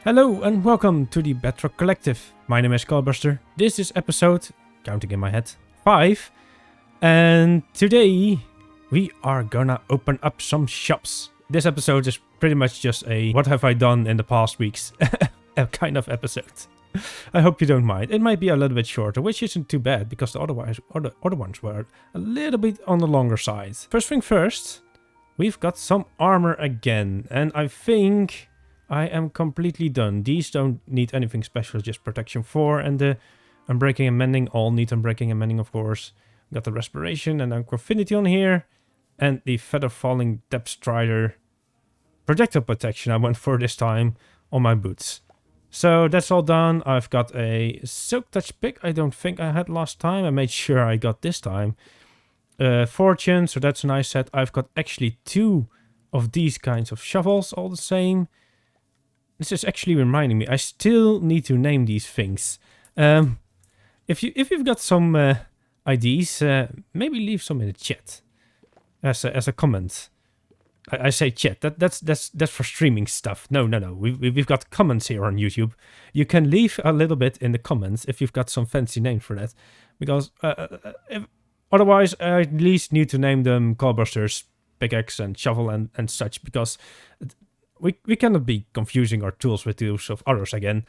Hello and welcome to the Bedrock Collective. My name is Skullbuster. This is episode, counting in my head, 5. And today we are gonna open up some shops. This episode is pretty much just a what have I done in the past weeks kind of episode. I hope you don't mind. It might be a little bit shorter, which isn't too bad because the other ones were a little bit on the longer side. First thing first, we've got some armor again, and I think I am completely done. These don't need anything special, just protection 4 and the unbreaking and mending. All need unbreaking and mending, of course. Got the respiration and Aquafinity on here. And the feather falling depth strider projectile protection I went for this time on my boots. So that's all done. I've got a silk touch pick I don't think I had last time. I made sure I got this time. Fortune, so that's a nice set. I've got actually 2 of these kinds of shovels, all the same. This is actually reminding me, I still need to name these things. If you've got some ideas, maybe leave some in the chat as a comment. I say chat. That's for streaming stuff. No. We've got comments here on YouTube. You can leave a little bit in the comments if you've got some fancy name for that, because otherwise I at least need to name them Callbusters, pickaxe, and shovel and such, because we cannot be confusing our tools with those of others again.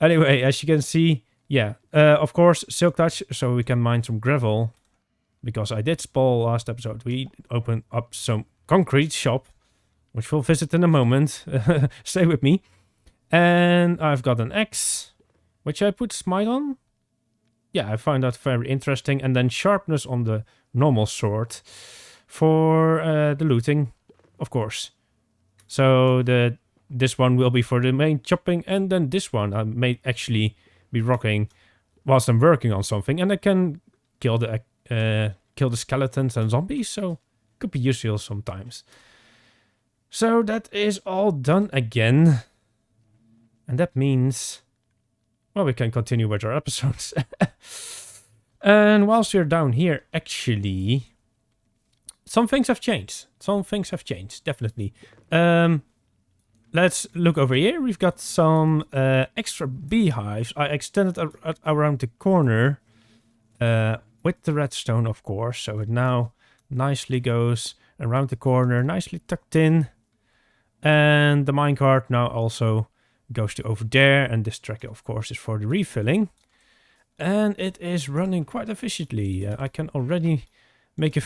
Anyway, as you can see, yeah, of course, silk touch, so we can mine some gravel. Because I did spoil last episode, we opened up some concrete shop, which we'll visit in a moment. Stay with me. And I've got an axe, which I put smite on. Yeah, I find that very interesting. And then sharpness on the normal sword for the looting, of course. So this one will be for the main chopping, and then this one I may actually be rocking whilst I'm working on something, and I can kill the skeletons and zombies, so could be useful sometimes. So that is all done again, and that means, well, we can continue with our episodes. And whilst you're down here, actually, some things have changed. Definitely. Let's look over here. We've got some extra beehives. I extended around the corner with the redstone, of course. So it now nicely goes around the corner, nicely tucked in. And the minecart now also goes to over there. And this tracker, of course, is for the refilling. And it is running quite efficiently. I can already make a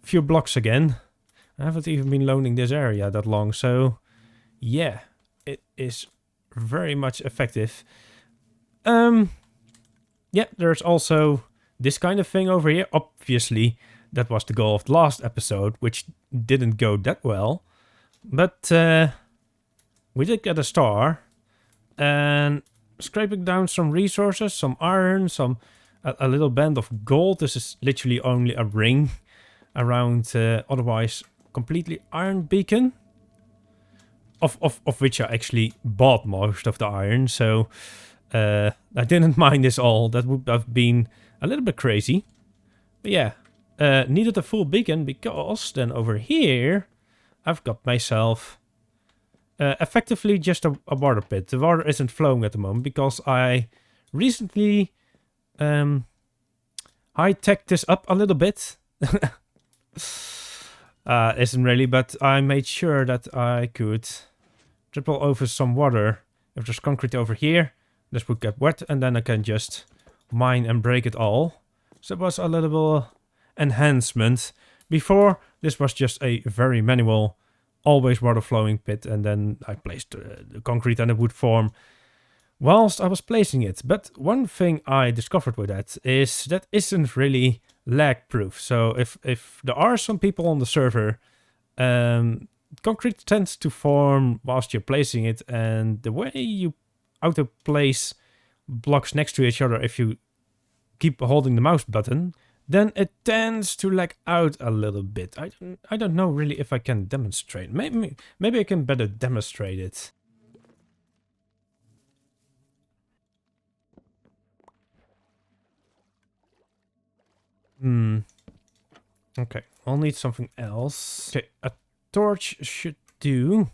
few blocks again. I haven't even been loading this area that long, so yeah, it is very much effective. Yeah, there's also this kind of thing over here. Obviously, that was the goal of the last episode, which didn't go that well. But we did get a star, and scraping down some resources, some iron, a little band of gold. This is literally only a ring around otherwise completely iron beacon, of which I actually bought most of the iron, so I didn't mine this all. That would have been a little bit crazy. But yeah, needed a full beacon because then over here I've got myself effectively just a water pit. The water isn't flowing at the moment because I recently high-teched this up a little bit. Isn't really, but I made sure that I could triple over some water. If there's concrete over here, this would get wet, and then I can just mine and break it all. So it was a little enhancement. Before, this was just a very manual, always water flowing pit, and then I placed the concrete and the wood form whilst I was placing it. But one thing I discovered with that is that isn't really lag proof. So if there are some people on the server, concrete tends to form whilst you're placing it, and the way you auto place blocks next to each other, if you keep holding the mouse button, then it tends to lag out a little bit. I don't know really if I can demonstrate. Maybe I can better demonstrate it. Okay, I'll need something else. Okay, a torch should do.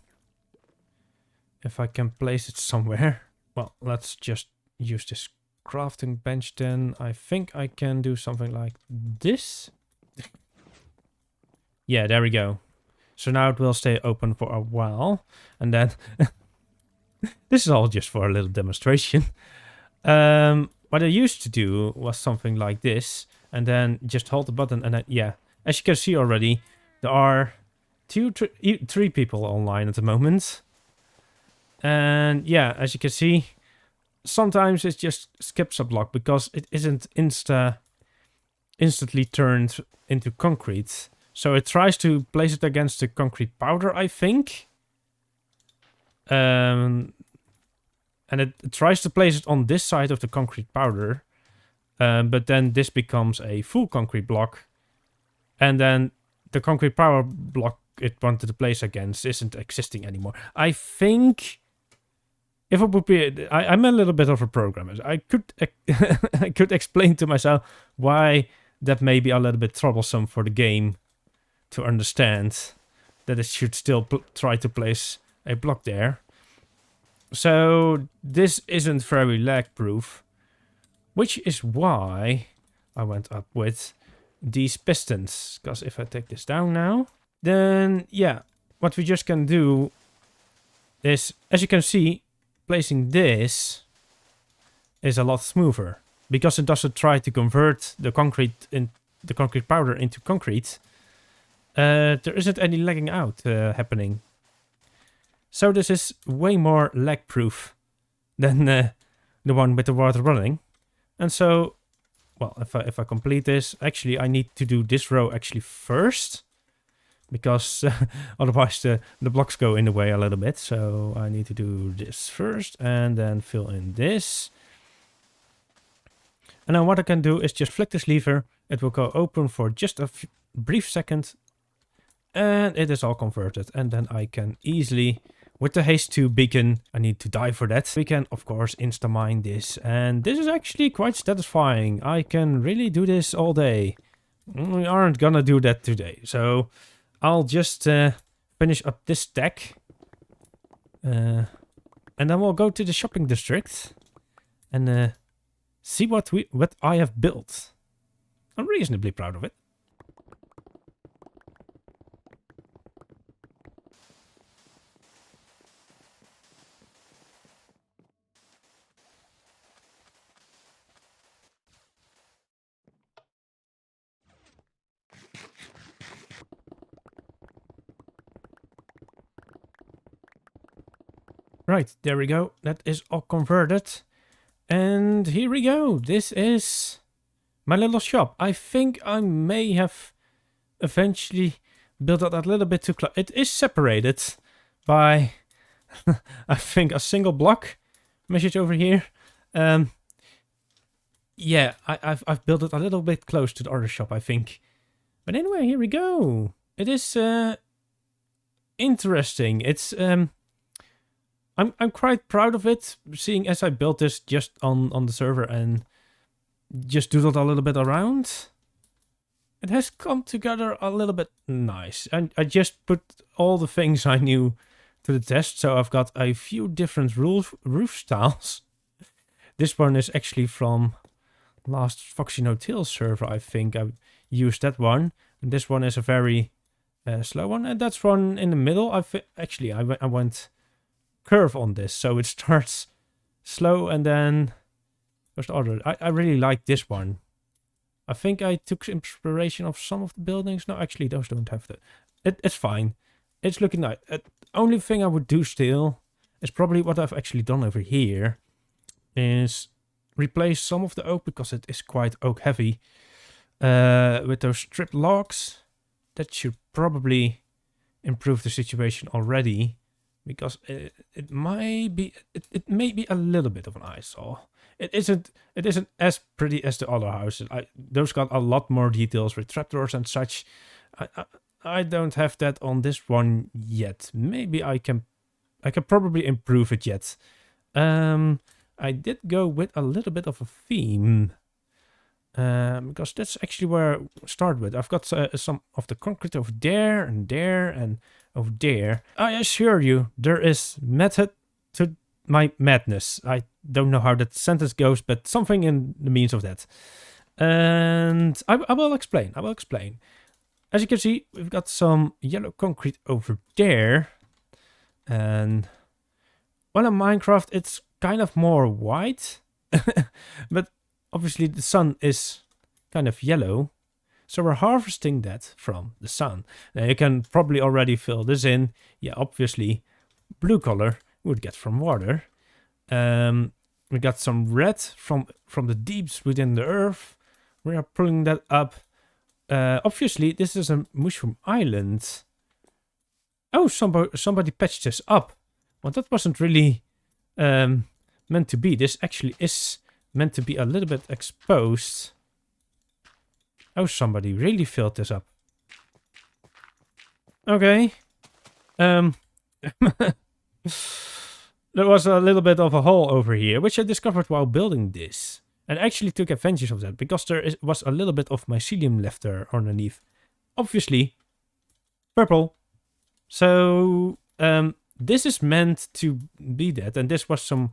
if I can place it somewhere. Well, let's just use this crafting bench then. I think I can do something like this. Yeah, there we go. So now it will stay open for a while. And then... this is all just for a little demonstration. What I used to do was something like this. And then just hold the button and then, yeah. As you can see already, there are three people online at the moment. And yeah, as you can see, sometimes it just skips a block because it isn't instantly turned into concrete. So it tries to place it against the concrete powder, I think. And it tries to place it on this side of the concrete powder. But then this becomes a full concrete block. And then the concrete powder block it wanted to place against isn't existing anymore. I think... if it would be... I'm a little bit of a programmer. I could I could explain to myself why that may be a little bit troublesome for the game to understand that it should still try to place a block there. So this isn't very lag proof, which is why I went up with these pistons. Because if I take this down now, then yeah, what we just can do is, as you can see, placing this is a lot smoother because it doesn't try to convert the concrete powder into concrete. There isn't any lagging out happening. So this is way more lag proof than the one with the water running. And so, well, if I complete this, actually I need to do this row actually first. Because otherwise the blocks go in the way a little bit. So I need to do this first and then fill in this. And then what I can do is just flick this lever. It will go open for just a brief second. And it is all converted. And then I can easily, with the haste 2 beacon, I need to die for that. We can, of course, insta-mine this. And this is actually quite satisfying. I can really do this all day. We aren't gonna do that today. So... I'll just finish up this stack. And then we'll go to the shopping district. And see what I have built. I'm reasonably proud of it. Right, there we go. That is all converted. And here we go. This is my little shop. I think I may have eventually built it a little bit too close. It is separated by, I think, a single block. Measured over here. Yeah, I've built it a little bit close to the other shop, I think. But anyway, here we go. It is interesting. It's I'm quite proud of it, seeing as I built this just on the server and just doodled a little bit around. It has come together a little bit nice. And I just put all the things I knew to the test. So I've got a few different roof styles. This one is actually from last Foxy No Tail server, I think. I used that one. And this one is a very slow one. And that's one in the middle. I went curve on this, so it starts slow and then goes the other. I really like this one. I think I took inspiration of some of the buildings. No, actually those don't have that. It's fine. It's looking nice. Only thing I would do still is probably what I've actually done over here is replace some of the oak, because it is quite oak heavy, with those stripped logs. That should probably improve the situation already. Because it may be a little bit of an eyesore. It isn't as pretty as the other houses. Those got a lot more details with trapdoors and such. I don't have that on this one yet. Maybe I can probably improve it yet. I did go with a little bit of a theme. Because that's actually where I start with. I've got some of the concrete over there and over there. I assure you, there is method to my madness. I don't know how that sentence goes, but something in the means of that. And I will explain. I will explain. As you can see, we've got some yellow concrete over there. And well, in Minecraft, it's kind of more white. But obviously the sun is kind of yellow. So we're harvesting that from the sun. Now you can probably already fill this in. Yeah, obviously blue color we would get from water. We got some red from the deeps within the earth. We are pulling that up. Obviously this is a mushroom island. Oh, somebody patched this up. Well, that wasn't really meant to be. This actually is meant to be a little bit exposed. Oh, somebody really filled this up. Okay. There was a little bit of a hole over here, which I discovered while building this. And actually took advantage of that, because was a little bit of mycelium left there underneath. Obviously, purple. So, this is meant to be that, and this was some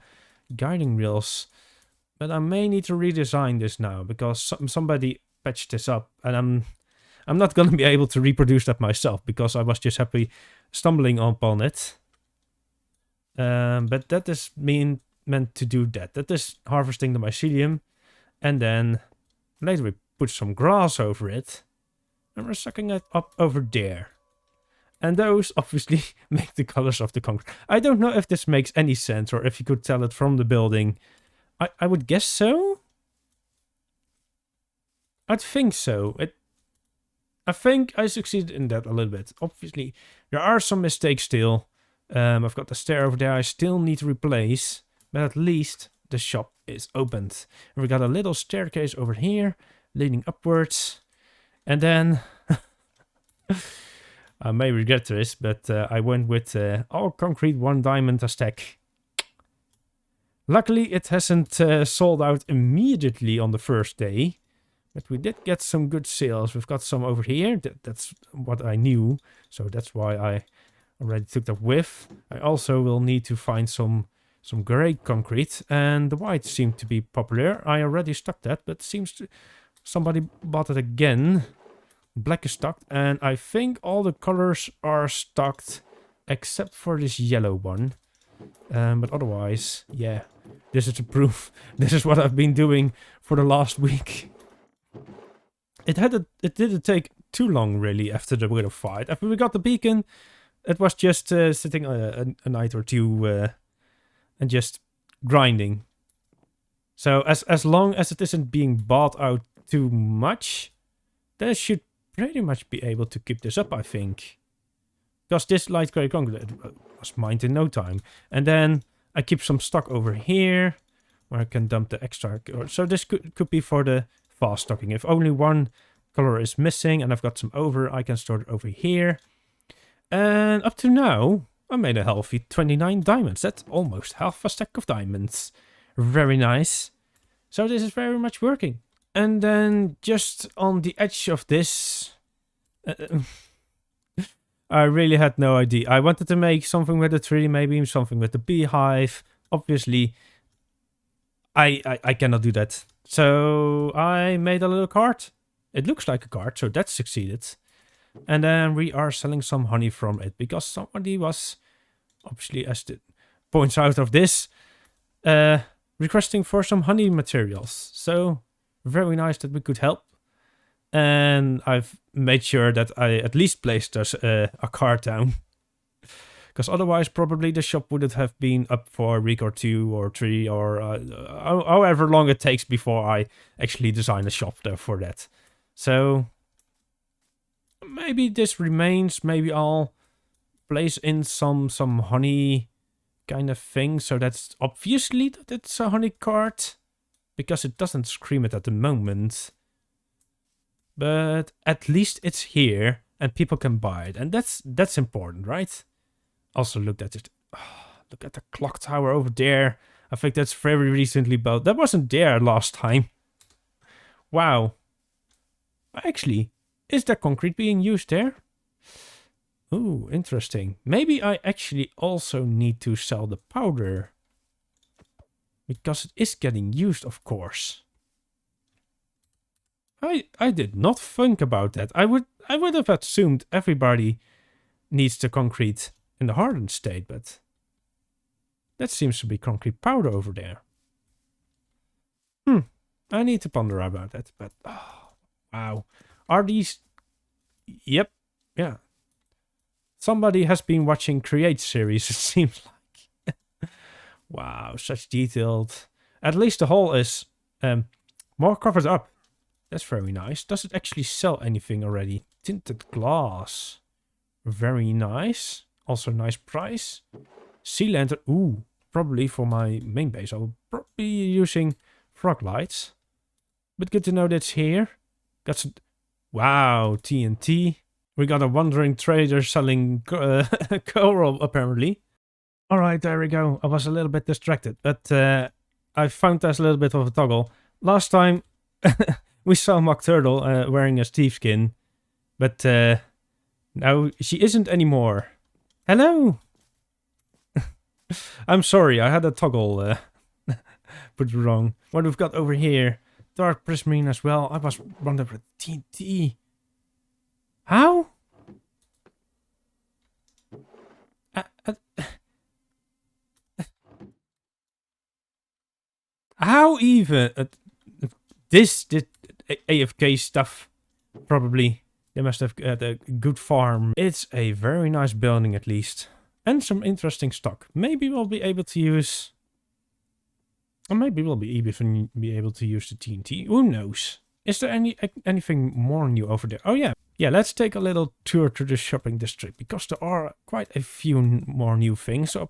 guiding rails. But I may need to redesign this now, because somebody patched this up, and I'm not going to be able to reproduce that myself, because I was just happy stumbling upon it. But that is meant to do that. That is harvesting the mycelium, and then later we put some grass over it, and we're sucking it up over there. And those obviously make the colors of the concrete. I don't know if this makes any sense, or if you could tell it from the building. I would guess so. I'd think so. I think I succeeded in that a little bit. Obviously, there are some mistakes still. I've got the stair over there I still need to replace. But at least the shop is opened. And we got a little staircase over here, leading upwards. And then... I may regret this, but I went with all concrete, 1 diamond a stack. Luckily, it hasn't sold out immediately on the first day. But we did get some good sales. We've got some over here. That's what I knew. So that's why I already took that with. I also will need to find some grey concrete. And the white seemed to be popular. I already stocked that, but seems to... somebody bought it again. Black is stocked. And I think all the colors are stocked except for this yellow one. But otherwise, yeah. This is the proof. This is what I've been doing for the last week. It didn't take too long, really, after the Widow fight. After we got the beacon, it was just sitting a night or two and just grinding. So as long as it isn't being bought out too much, then I should pretty much be able to keep this up, I think. Because this light grey concrete was mined in no time. And then I keep some stock over here, where I can dump the extra. So this could be for the fast stocking. If only one color is missing and I've got some over, I can store it over here. And up to now, I made a healthy 29 diamonds. That's almost half a stack of diamonds. Very nice. So this is very much working. And then just on the edge of this... I really had no idea. I wanted to make something with the tree, maybe something with the beehive. Obviously, I cannot do that. So I made a little cart. It looks like a cart, so that succeeded. And then we are selling some honey from it, because somebody was, obviously, as it points out of this, requesting for some honey materials. So very nice that we could help. And I've made sure that I at least placed a cart down. Because otherwise, probably the shop wouldn't have been up for a week or 2 or 3 or however long it takes before I actually design a shop there for that. So maybe this remains. Maybe I'll place in some honey kind of thing. So that's obviously that it's a honey cart. Because it doesn't scream it at the moment. But at least it's here and people can buy it. And that's important, right? Also look at it. Oh, look at the clock tower over there. I think that's very recently built. That wasn't there last time. Wow. Actually, is there concrete being used there? Ooh, interesting. Maybe I actually also need to sell the powder. Because it is getting used, of course. I did not think about that. I would have assumed everybody needs the concrete in the hardened state, but that seems to be concrete powder over there. I need to ponder about that, but oh, wow. Are these... Yep, yeah. Somebody has been watching Create series, it seems like. Wow, such detailed. At least the hole is more covered up. That's very nice. Does it actually sell anything already? Tinted glass. Very nice. Also nice price. Sea lantern. Ooh, probably for my main base. I will probably be using frog lights. But good to know that's here. Got some... Wow, TNT. We got a wandering trader selling coral, apparently. Alright, there we go. I was a little bit distracted, but I found there's a little bit of a toggle. Last time we saw Mock Turtle wearing a Steve skin, but now she isn't anymore. Hello! I'm sorry, I had a toggle put wrong. What we've got over here, dark prismarine as well. I was wondering for TNT. How? How even? This AFK stuff, probably. They must have had a good farm. It's a very nice building at least. And some interesting stock. Maybe we'll be able to use... Or maybe we'll be even be able to use the TNT. Who knows? Is there anything more new over there? Oh yeah. Yeah, let's take a little tour to the shopping district. Because there are quite a few more new things. So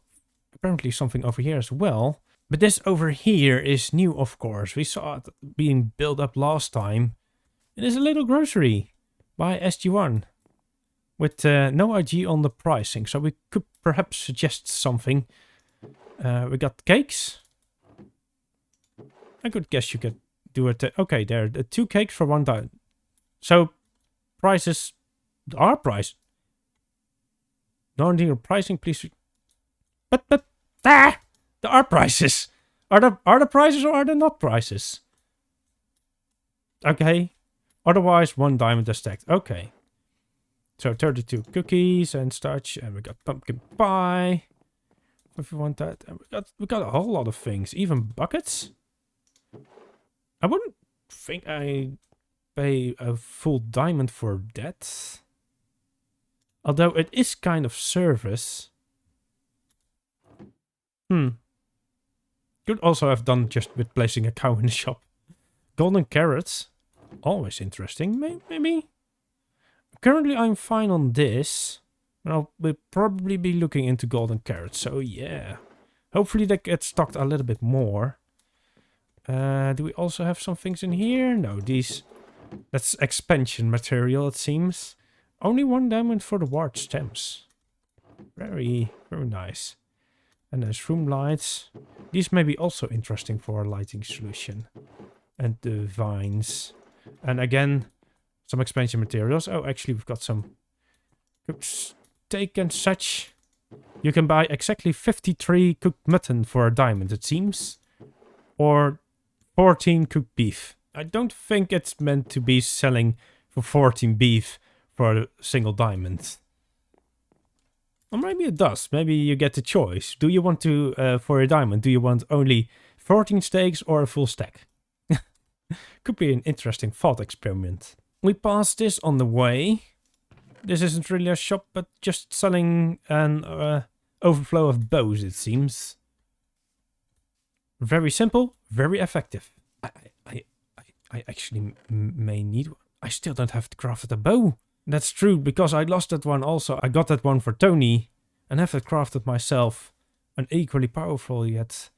apparently something over here as well. But this over here is new, of course. We saw it being built up last time. It is a little grocery by SG1. With no IG on the pricing. So we could perhaps suggest something. We got cakes. I could guess you could do it. Okay, there are 2 cakes for $1. So prices are priced. Non-deal pricing, please. But there are prices. Are the prices or are there not prices? Okay. Otherwise, $1 is stacked. Okay. So 32 cookies and such, and we got pumpkin pie. If you want that, and we got a whole lot of things, even buckets. I wouldn't think I pay a full diamond for that. Although it is kind of service. Could also have done just with placing a cow in the shop. Golden carrots. Always interesting, maybe. Currently I'm fine on this. And we'll probably be looking into golden carrots. So yeah. Hopefully that gets stocked a little bit more. Do we also have some things in here? No, that's expansion material, it seems. Only $1 for the ward stems. Very, very nice. And there's room lights. These may be also interesting for a lighting solution. And the vines. And again, some expansion materials. Oh, actually, we've got some cooked steak and such. You can buy exactly 53 cooked mutton for $1, it seems. Or 14 cooked beef. I don't think it's meant to be selling for 14 beef for a single diamond. Or maybe it does. Maybe you get the choice. Do you want to, for a diamond, do you want only 14 steaks or a full stack? Could be an interesting thought experiment. We passed this on the way. This isn't really a shop, but just selling an overflow of bows, it seems. Very simple, very effective. I actually may need one. I still don't have to craft a bow. That's true, because I lost that one also. I got that one for Tony and haven't crafted myself an equally powerful yet.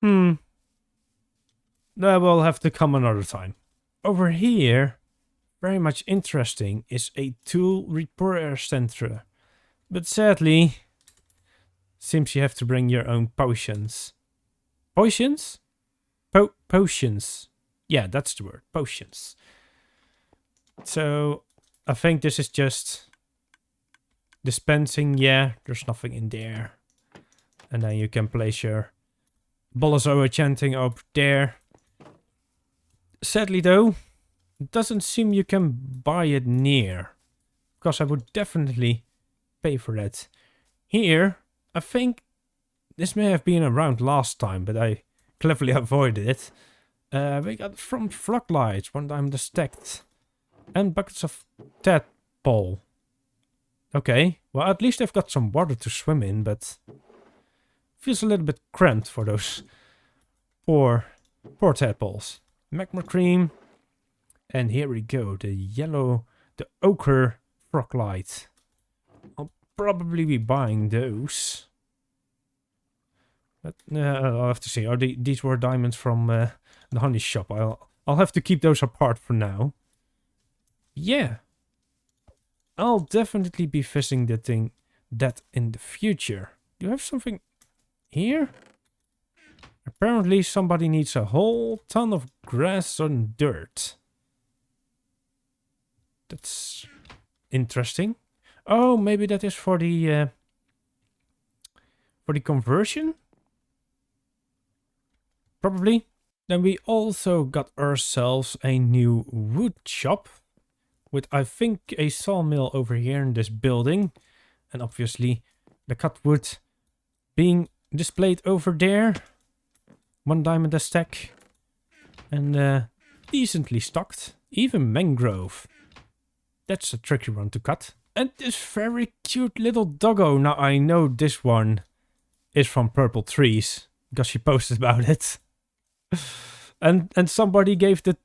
That will have to come another time. Over here, very much interesting, is a tool repair center. But sadly, seems you have to bring your own potions. Potions? Potions. Yeah, that's the word. Potions. So, I think this is just Dispensing, yeah, there's nothing in there. And then you can place your Bolozo enchanting over there. Sadly though, it doesn't seem you can buy it near. Because I would definitely pay for that. Here, I think this may have been around last time, but I cleverly avoided it. We got from floodlights, 1 diamond stacked. And buckets of tadpole. Okay, well at least I've got some water to swim in, but feels a little bit cramped for those poor tadpoles. Magma cream. And here we go, the ochre froglight. I'll probably be buying those. But I'll have to see. Oh, these were diamonds from the honey shop. I'll have to keep those apart for now. Yeah. I'll definitely be visiting that in the future. Do you have something here? Apparently somebody needs a whole ton of grass and dirt. That's interesting. Oh, maybe that is for the conversion? Probably. Then we also got ourselves a new wood shop. With, I think, a sawmill over here in this building. And obviously the cut wood being displayed over there. 1 diamond a stack. And decently stocked. Even mangrove. That's a tricky one to cut. And this very cute little doggo. Now I know this one is from Purple Trees. Because she posted about it. and somebody gave the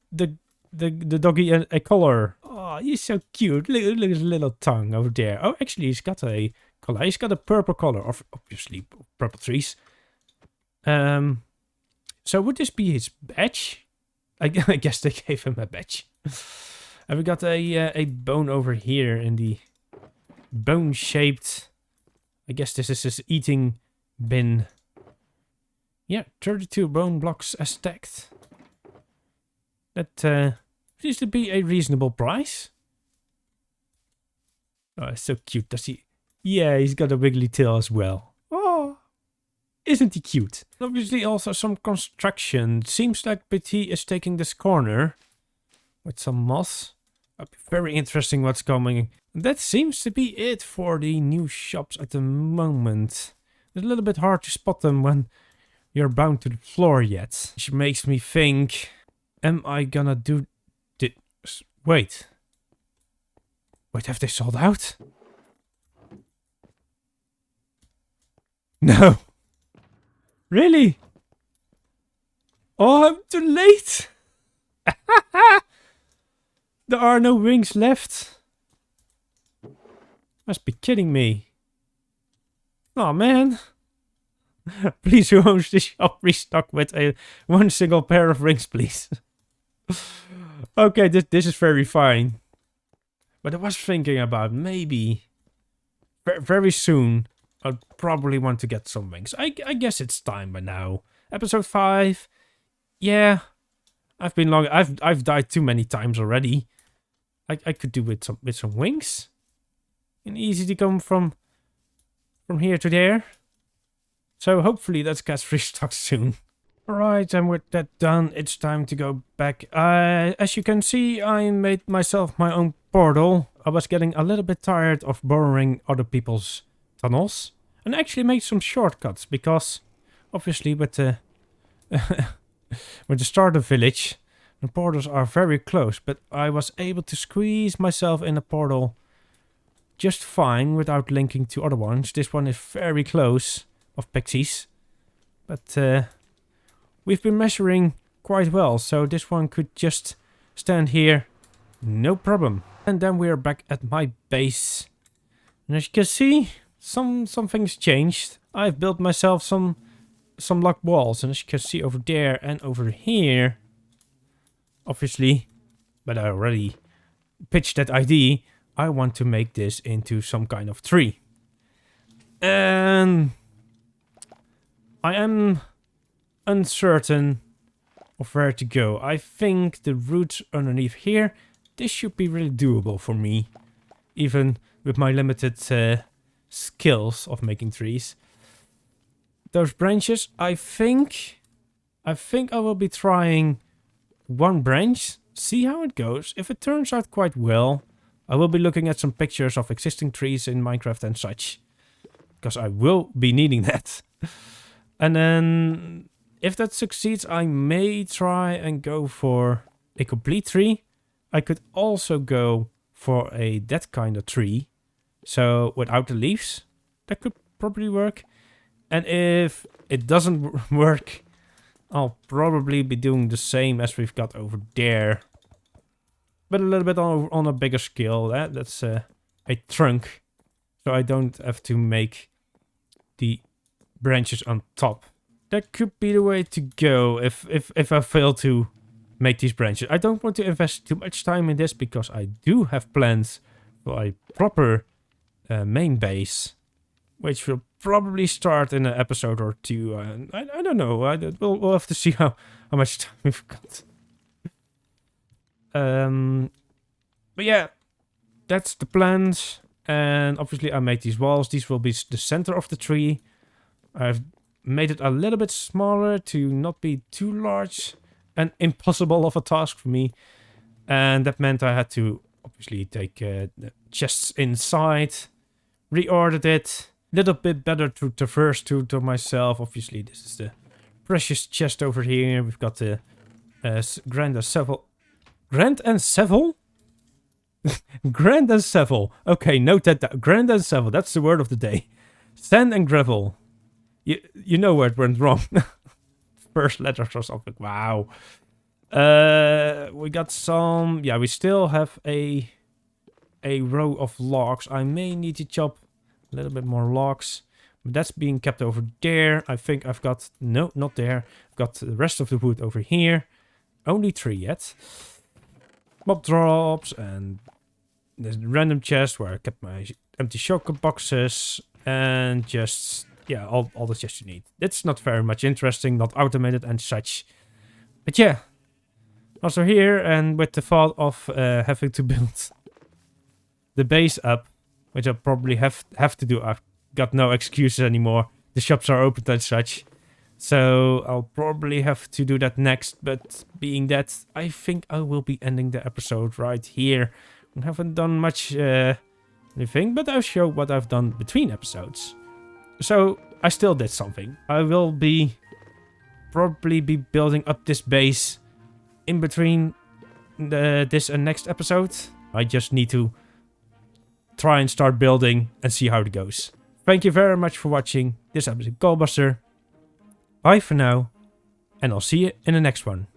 doggy a collar. Oh, he's so cute. Look at his little tongue over there. Oh, actually, he's got a collar. He's got a purple collar. Obviously, Purple Trees. So would this be his badge? I guess they gave him a badge. And we got a bone over here in the bone-shaped... I guess this is his eating bin. Yeah, 32 bone blocks stacked. That seems to be a reasonable price. Oh, it's so cute. Does he? Yeah, he's got a wiggly tail as well. Oh, isn't he cute? Obviously also some construction. Seems like BT is taking this corner with some moss. Very interesting what's coming. That seems to be it for the new shops at the moment. It's a little bit hard to spot them when you're bound to the floor yet. Which makes me think, am I gonna do this? Wait, have they sold out? No. Really? Oh, I'm too late. There are no wings left. Must be kidding me. Oh man. Please, who owns this shop, restock with one single pair of rings, please. Okay, this is very fine. But I was thinking about maybe very soon I'd probably want to get some wings. I guess it's time by now. Episode 5. Yeah. I've been long. I've died too many times already. I could do with some wings. And easy to come from here to there. So hopefully that gets restocked soon. Alright, and with that done, it's time to go back. As you can see, I made myself my own portal. I was getting a little bit tired of borrowing other people's tunnels. And actually made some shortcuts, because obviously with the with the starter village, the portals are very close. But I was able to squeeze myself in a portal just fine without linking to other ones. This one is very close of pixies. But we've been measuring quite well, so this one could just stand here, no problem. And then we're back at my base. And as you can see, some things changed. I've built myself some lock walls, and as you can see over there and over here, obviously, but I already pitched that idea. I want to make this into some kind of tree. And I am uncertain of where to go. I think the roots underneath here, this should be really doable for me. even with my limited skills of making trees. Those branches, I think I will be trying one branch, see how it goes. If it turns out quite well, I will be looking at some pictures of existing trees in Minecraft and such, because I will be needing that. And then, if that succeeds, I may try and go for a complete tree. I could also go for that kind of tree, so without the leaves. That could probably work. And if it doesn't work, I'll probably be doing the same as we've got over there, but a little bit on a bigger scale. That's a trunk, so I don't have to make the branches on top. That could be the way to go if I fail to make these branches. I don't want to invest too much time in this because I do have plans for a proper main base, which will probably start in an episode or two. I don't know. We'll have to see how much time we've got. But yeah, that's the plans. And obviously I made these walls. These will be the center of the tree. I've made it a little bit smaller to not be too large and impossible of a task for me. And that meant I had to obviously take the chests inside, reordered it. Little bit better to traverse to myself. Obviously, this is the precious chest over here. We've got the Grand and Sevel. Grand and Sevel? Grand and Sevel. Okay, note that. Grand and Sevel. That's the word of the day. Sand and gravel. You know where it went wrong. First letters or something. Wow. We got some. Yeah, we still have a row of logs. I may need to chop a little bit more logs, but that's being kept over there. I think I've got, no, not there. I've got the rest of the wood over here. Only 3 yet. Mob drops, and there's a random chest where I kept my empty shotgun boxes, and just, yeah, all the chests you need. It's not very much interesting, not automated and such. But yeah, also here, and with the thought of having to build the base up, which I probably have to do. I've got no excuses anymore. The shops are open and such. So I'll probably have to do that next. But being that, I think I will be ending the episode right here. I haven't done much anything, but I'll show what I've done between episodes. So I still did something. I will probably be building up this base in between this and next episode. I just need to try and start building and see how it goes. Thank you very much for watching this episode of Skullbuster. Bye for now, and I'll see you in the next one.